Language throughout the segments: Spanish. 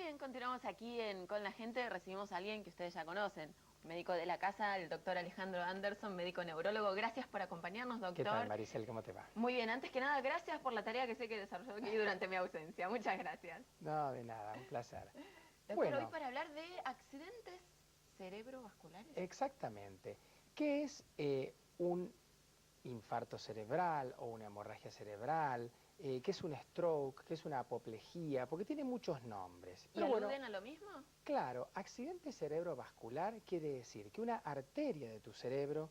bien, continuamos aquí con la gente. Recibimos a alguien que ustedes ya conocen, médico de la casa, el doctor Alejandro Anderson, médico neurólogo. Gracias por acompañarnos, doctor. ¿Qué tal, Maricel? ¿Cómo te va? Muy bien, antes que nada, gracias por la tarea que sé que desarrolló aquí durante mi ausencia. Muchas gracias. No, de nada, un placer. Doctor, hoy para hablar de accidentes cerebrovasculares. Exactamente. ¿Qué es un infarto cerebral o una hemorragia cerebral? ¿Qué es un stroke? ¿Qué es una apoplejía? Porque tiene muchos nombres. ¿Y aluden a lo mismo? Claro, accidente cerebrovascular quiere decir que una arteria de tu cerebro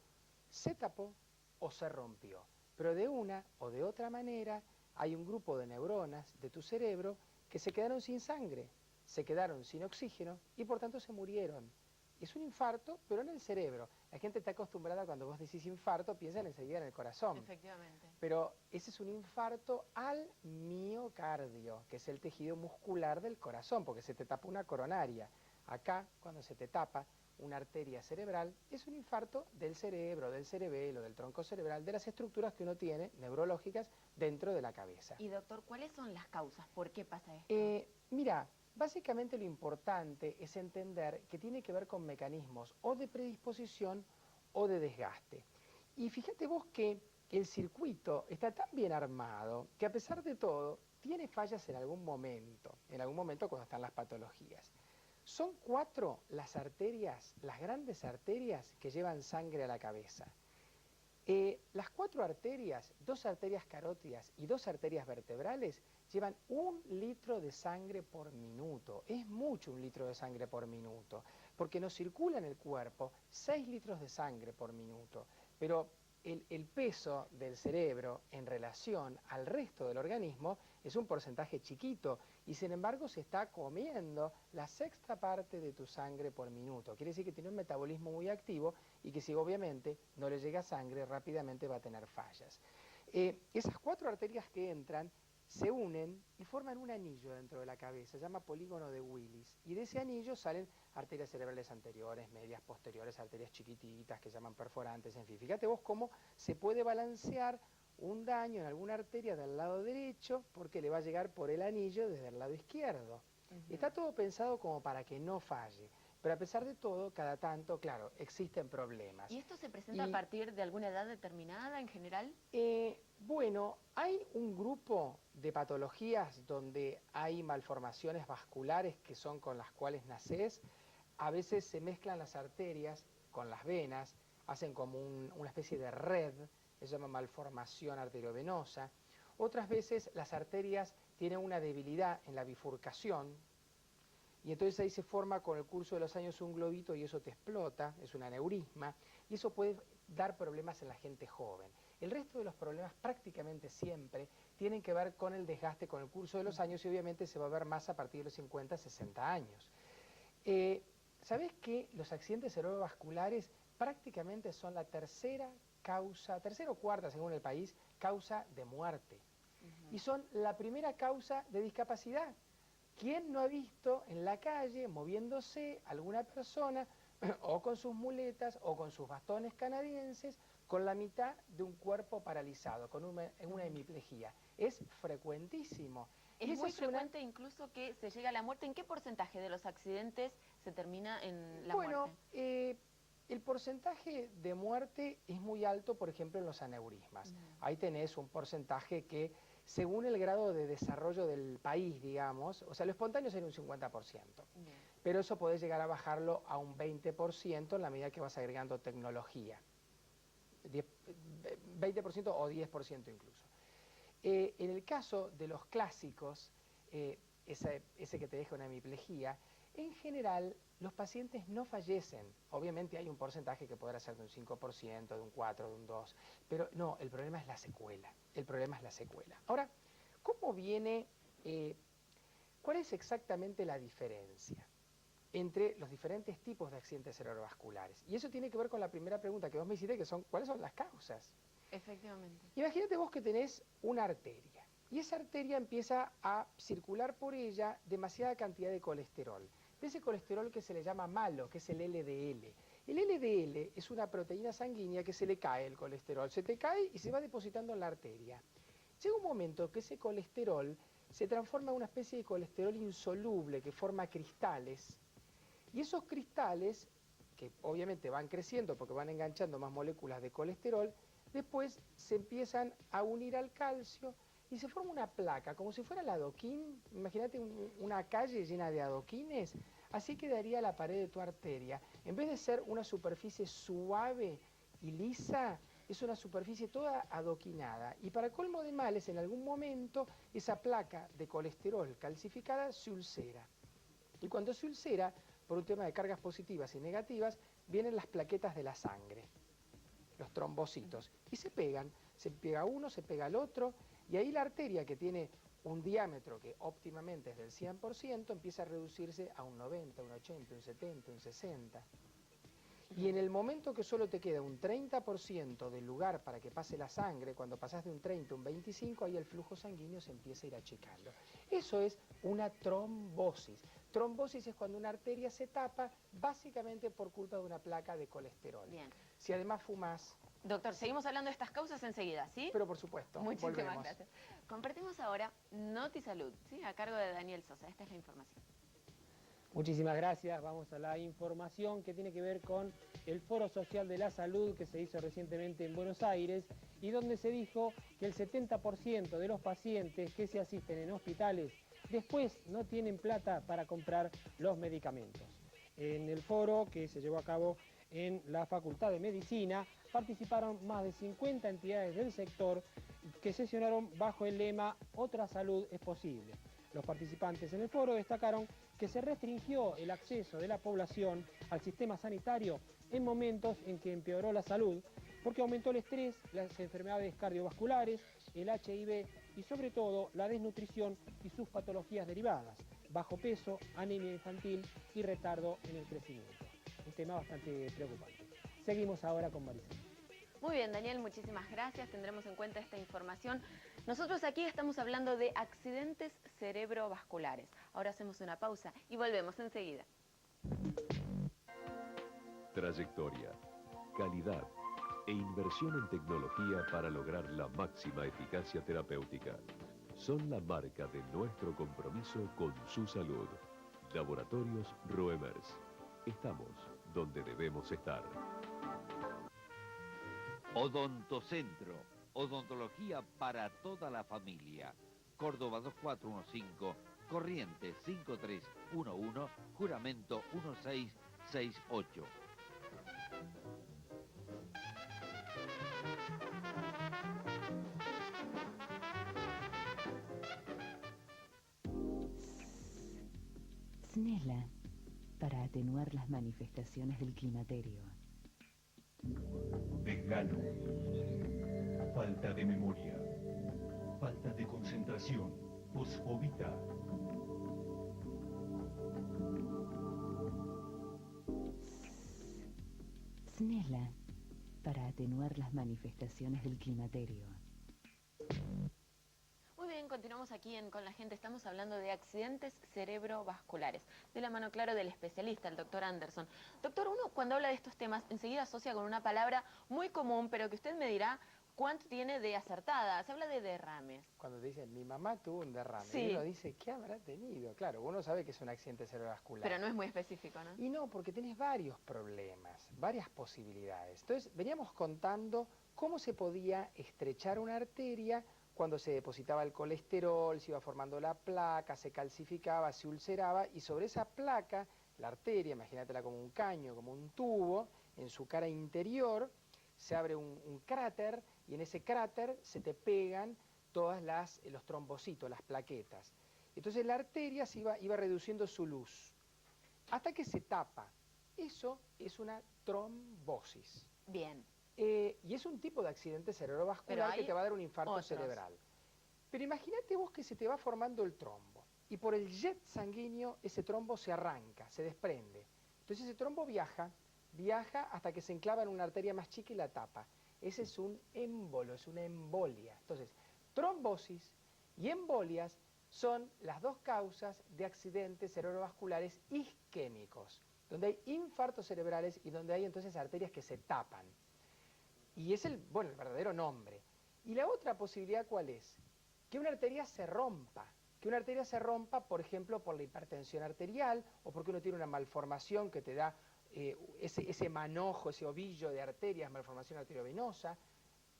se tapó o se rompió. Pero de una o de otra manera hay un grupo de neuronas de tu cerebro que se quedaron sin sangre, se quedaron sin oxígeno y por tanto se murieron. Es un infarto, pero en el cerebro. La gente está acostumbrada cuando vos decís infarto, piensan enseguida en el corazón. Efectivamente. Pero ese es un infarto al miocardio, que es el tejido muscular del corazón, porque se te tapa una coronaria. Acá, cuando se te tapa una arteria cerebral, es un infarto del cerebro, del cerebelo, del tronco cerebral, de las estructuras que uno tiene, neurológicas, dentro de la cabeza. Y doctor, ¿cuáles son las causas? ¿Por qué pasa esto? Mira, básicamente lo importante es entender que tiene que ver con mecanismos o de predisposición o de desgaste. Y fíjate vos que el circuito está tan bien armado que a pesar de todo tiene fallas en algún momento cuando están las patologías. Son 4 las arterias, las grandes arterias que llevan sangre a la cabeza. Las 4 arterias, 2 arterias carótidas y 2 arterias vertebrales, llevan 1 litro de sangre por minuto. Es mucho 1 litro de sangre por minuto, porque nos circula en el cuerpo 6 litros de sangre por minuto. Pero el peso del cerebro en relación al resto del organismo es un porcentaje chiquito y sin embargo se está comiendo la 6ª parte de tu sangre por minuto. Quiere decir que tiene un metabolismo muy activo y que si obviamente no le llega sangre rápidamente va a tener fallas. Esas 4 arterias que entran se unen y forman un anillo dentro de la cabeza, se llama polígono de Willis, y de ese anillo salen arterias cerebrales anteriores, medias, posteriores, arterias chiquititas que se llaman perforantes, en fin. Fíjate vos cómo se puede balancear un daño en alguna arteria del lado derecho porque le va a llegar por el anillo desde el lado izquierdo. Está todo pensado como para que no falle. Pero a pesar de todo, cada tanto, claro, existen problemas. ¿Y esto se presenta a partir de alguna edad determinada en general? Bueno, hay un grupo de patologías donde hay malformaciones vasculares que son con las cuales nacés. A veces se mezclan las arterias con las venas, hacen como una especie de red, se llama malformación arteriovenosa. Otras veces las arterias tienen una debilidad en la bifurcación, y entonces ahí se forma con el curso de los años un globito y eso te explota, es un aneurisma, y eso puede dar problemas en la gente joven. El resto de los problemas prácticamente siempre tienen que ver con el desgaste con el curso de los años y obviamente se va a ver más a partir de los 50, 60 años. ¿Sabés que los accidentes cerebrovasculares prácticamente son la tercera o cuarta según el país, causa de muerte? Y son la primera causa de discapacidad. ¿Quién no ha visto en la calle moviéndose alguna persona o con sus muletas o con sus bastones canadienses con la mitad de un cuerpo paralizado, con una hemiplegia? Es frecuentísimo. Es muy frecuente incluso que se llegue a la muerte. ¿En qué porcentaje de los accidentes se termina en la muerte? Bueno, el porcentaje de muerte es muy alto, por ejemplo, en los aneurismas. Ahí tenés un porcentaje que, según el grado de desarrollo del país, digamos, o sea, lo espontáneo sería un 50%. Pero eso podés llegar a bajarlo a un 20% en la medida que vas agregando tecnología. 20% o 10% incluso. En el caso de los clásicos, ese que te deja una hemiplegia, en general los pacientes no fallecen. Obviamente hay un porcentaje que podrá ser de un 5%, de un 4%, de un 2%, pero no, el problema es la secuela. El problema es la secuela. Ahora, ¿cómo viene, cuál es exactamente la diferencia entre los diferentes tipos de accidentes cerebrovasculares? Y eso tiene que ver con la primera pregunta que vos me hiciste, que son, ¿cuáles son las causas? Efectivamente. Imagínate vos que tenés una arteria y esa arteria empieza a circular por ella demasiada cantidad de colesterol. De ese colesterol que se le llama malo, que es el LDL. El LDL es una proteína sanguínea que se le cae el colesterol, se te cae y se va depositando en la arteria. Llega un momento que ese colesterol se transforma en una especie de colesterol insoluble que forma cristales. Y esos cristales, que obviamente van creciendo porque van enganchando más moléculas de colesterol, después se empiezan a unir al calcio y se forma una placa, como si fuera el adoquín. Imagínate una calle llena de adoquines. Así quedaría la pared de tu arteria. En vez de ser una superficie suave y lisa, es una superficie toda adoquinada. Y para colmo de males, en algún momento, esa placa de colesterol calcificada se ulcera. Y cuando se ulcera, por un tema de cargas positivas y negativas, vienen las plaquetas de la sangre, los trombocitos, y se pega uno, se pega el otro, y ahí la arteria, que tiene un diámetro que óptimamente es del 100%, empieza a reducirse a un 90, un 80, un 70, un 60. Y en el momento que solo te queda un 30% del lugar para que pase la sangre, cuando pasás de un 30 a un 25, ahí el flujo sanguíneo se empieza a ir achicando. Eso es una trombosis. Trombosis es cuando una arteria se tapa básicamente por culpa de una placa de colesterol. Bien. Si además fumás... Doctor, seguimos hablando de estas causas enseguida, ¿sí? Pero por supuesto, Muchísimas volvemos. gracias. Compartimos ahora NotiSalud, ¿sí? A cargo de Daniel Sosa. Esta es la información. Muchísimas gracias. Vamos a la información que tiene que ver con el Foro Social de la Salud que se hizo recientemente en Buenos Aires y donde se dijo que el 70% de los pacientes que se asisten en hospitales después no tienen plata para comprar los medicamentos. En el foro que se llevó a cabo en la Facultad de Medicina participaron más de 50 entidades del sector que sesionaron bajo el lema "Otra salud es posible". Los participantes en el foro destacaron que se restringió el acceso de la población al sistema sanitario en momentos en que empeoró la salud, porque aumentó el estrés, las enfermedades cardiovasculares, el HIV y sobre todo la desnutrición y sus patologías derivadas, bajo peso, anemia infantil y retardo en el crecimiento. Un tema bastante preocupante. Seguimos ahora con Maricela. Muy bien, Daniel, muchísimas gracias. Tendremos en cuenta esta información. Nosotros aquí estamos hablando de accidentes cerebrovasculares. Ahora hacemos una pausa y volvemos enseguida. Trayectoria, calidad e inversión en tecnología para lograr la máxima eficacia terapéutica son la marca de nuestro compromiso con su salud. Laboratorios Roemers. Estamos donde debemos estar. Odontocentro, odontología para toda la familia. Córdoba 2415, Corrientes 5311, Juramento 1668. Snela, para atenuar las manifestaciones del climaterio. Desgano, falta de memoria, falta de concentración, fosfobita. Snela, para atenuar las manifestaciones del climaterio. Muy bien, continuamos aquí Con la Gente. Estamos hablando de accidentes cerebrovasculares, de la mano, claro, del especialista, el doctor Anderson. Doctor, uno cuando habla de estos temas enseguida asocia con una palabra muy común, pero que usted me dirá cuánto tiene de acertada. Se habla de derrames. Cuando te dicen, mi mamá tuvo un derrame, Sí. y uno dice, ¿qué habrá tenido? Claro, uno sabe que es un accidente cerebrovascular. Pero no es muy específico, ¿no? Y no, porque tenés varios problemas, varias posibilidades. Entonces, veníamos contando cómo se podía estrechar una arteria cuando se depositaba el colesterol, se iba formando la placa, se calcificaba, se ulceraba, y sobre esa placa, la arteria, imagínatela como un caño, como un tubo, en su cara interior, se abre un cráter, y en ese cráter se te pegan todos los trombocitos, las plaquetas. Entonces la arteria iba reduciendo su luz, hasta que se tapa. Eso es una trombosis. Bien. Y es un tipo de accidente cerebrovascular que te va a dar un infarto otros. cerebral. Pero imagínate vos que se te va formando el trombo, y por el jet sanguíneo ese trombo se arranca, se desprende. Entonces ese trombo viaja hasta que se enclava en una arteria más chica y la tapa. Ese es un émbolo, es una embolia. Entonces, trombosis y embolias son las dos causas de accidentes cerebrovasculares isquémicos, donde hay infartos cerebrales y donde hay entonces arterias que se tapan. Y es el verdadero nombre. Y la otra posibilidad, ¿cuál es? Que una arteria se rompa, que una arteria se rompa, por ejemplo, por la hipertensión arterial o porque uno tiene una malformación que te da ese manojo, ese ovillo de arterias, malformación arteriovenosa,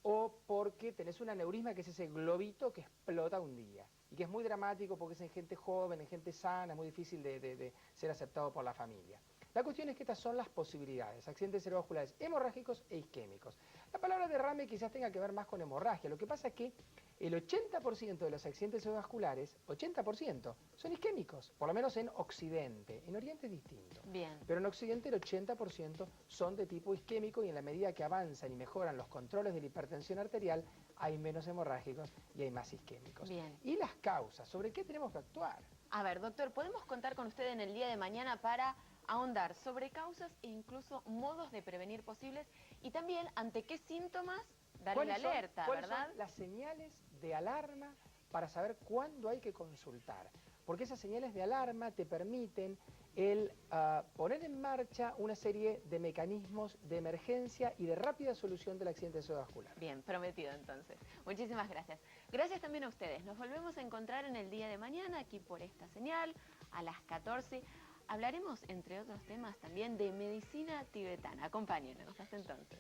o porque tenés un aneurisma, que es ese globito que explota un día y que es muy dramático porque es en gente joven, en gente sana, es muy difícil de ser aceptado por la familia. La cuestión es que estas son las posibilidades: accidentes cerebrovasculares hemorrágicos e isquémicos. La palabra derrame quizás tenga que ver más con hemorragia. Lo que pasa es que el 80% de los accidentes cerebrovasculares, 80%, son isquémicos, por lo menos en Occidente. En Oriente es distinto. Bien. Pero en Occidente el 80% son de tipo isquémico, y en la medida que avanzan y mejoran los controles de la hipertensión arterial, hay menos hemorrágicos y hay más isquémicos. Bien. ¿Y las causas? ¿Sobre qué tenemos que actuar? A ver, doctor, ¿podemos contar con usted en el día de mañana para ahondar sobre causas e incluso modos de prevenir posibles y también ante qué síntomas darle la alerta, ¿Cuáles verdad? son las señales de alarma para saber cuándo hay que consultar? Porque esas señales de alarma te permiten poner en marcha una serie de mecanismos de emergencia y de rápida solución del accidente cerebrovascular. Bien, prometido entonces. Muchísimas gracias. Gracias también a ustedes. Nos volvemos a encontrar en el día de mañana aquí por esta señal a las 14. Hablaremos, entre otros temas, también de medicina tibetana. Acompáñenos. Hasta entonces.